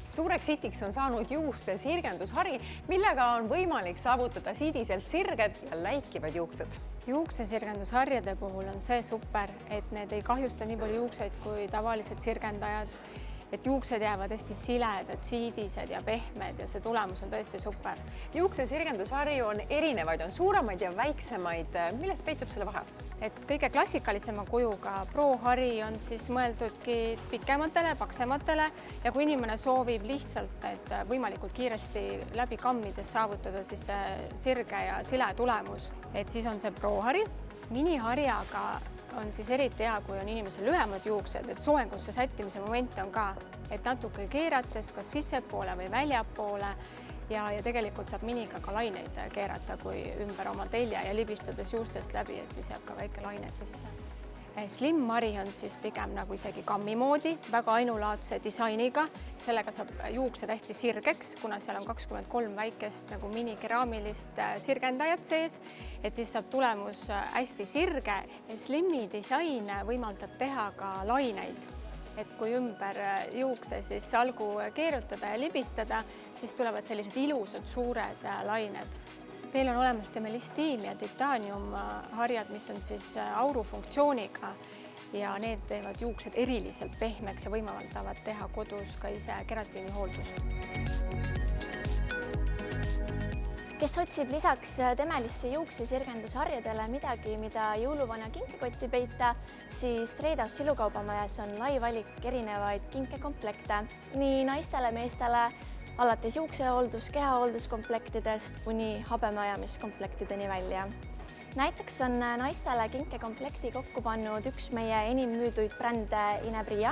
Suureks hitiks on saanud juuste sirgendushari, millega on võimalik saavutada siidiselt sirged ja läikivad juuksed. Juuksesirgendusharjade puhul on see super, et need ei kahjusta nii palju juukseid kui tavalised sirgendajad. Et juuksed jäävad hästi siledad, siidised ja pehmed ja see tulemus on tõesti super. Juuksesirgendushari on erinevaid, on suuremaid ja väiksemaid. Milles peitub selle vahe? Et kõige klassikalisema kujuga Pro-hari on siis mõeldudki pikematele, paksematele ja kui inimene soovib lihtsalt, et võimalikult kiiresti läbi kammides saavutada siis sirge ja sile tulemus, et siis on see Pro-hari. Miniharjaga on siis eriti hea, kui on inimesel lühemad juuksed, et soengusse sättimise momente on ka, et natuke keerates kas sissepoole või väljapoole ja tegelikult saab miniga ka laineid keerata, kui ümber oma telje ja libistades juustest läbi, et siis jääb ka väike laine sisse. Slim-hari on siis pigem nagu isegi kammi moodi, väga ainulaadse disainiga. Sellega saab juuksed hästi sirgeks, kuna seal on 23 väikest nagu minikeraamilist sirgendajat sees, et siis saab tulemus hästi sirge. Slimi disain võimaldab teha ka laineid, et kui ümber juukse siis salgu keerutada ja libistada, siis tulevad sellised ilusad suured lained. Meil on olemas Temelistiim ja Titanium harjad, mis on siis aurufunktsiooniga ja need teevad juuksed eriliselt pehmeks ja võimaldavad teha kodus ka ise keratiinihooldust. Kes otsib lisaks Temelisse juuksesirgendusharjadele midagi, mida jõuluvana kinkekotti peita, siis Treidaus silukaubamajas on lai valik erinevaid kinkekomplekte nii naistele, meestele, alates juuksehooldus, kehahoolduskomplektidest kuni habemajamiskomplektideni välja. Näiteks on naistele kinkekomplekti kokku pannud üks meie enim müüduid brände Inebria.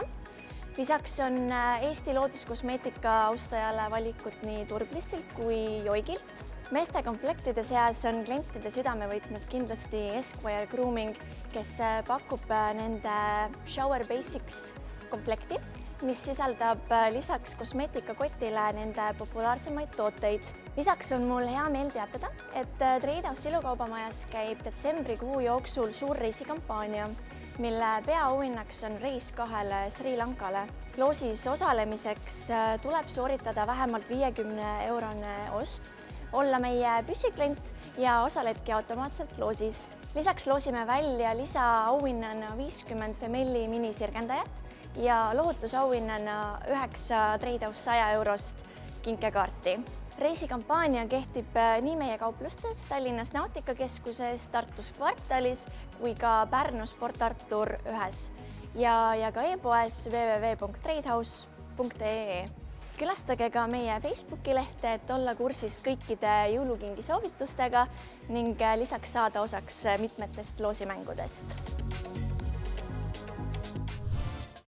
Lisaks on Eesti looduskosmeetika austajale valikut nii Turblissilt kui Joigilt. Meeste komplektide seas on klientide südame võitnud kindlasti Esquire Grooming, kes pakub nende Shower Basics komplekti, mis sisaldab lisaks kosmeetikakotile nende populaarsemaid tooteid. Lisaks on mul hea meel teatada, et Treidaus silukaubamajas käib detsembrikuu jooksul suur reisikampaania, mille peaauhinnaks on reis 2 Sri Lankale. Loosis osalemiseks tuleb sooritada vähemalt 50-eurone ost, olla meie püsiklient ja osaledki automaatselt loosis. Lisaks loosime välja lisaauhinnana 50 Femelli minisirgendajat ja lohutusauhinnana 9 Treidaus 100 eurost kinkekaarti. Reisikampaania kehtib nii meie kauplustes Tallinnas Nautikakeskuses, Tartus Kvartalis kui ka Pärnus Sport Artur 1 ja ka e-poes www.treidhouse.ee. Külastage ka meie Facebooki lehte, et olla kursis kõikide jõulukingi soovitustega ning lisaks saada osaks mitmetest loosimängudest.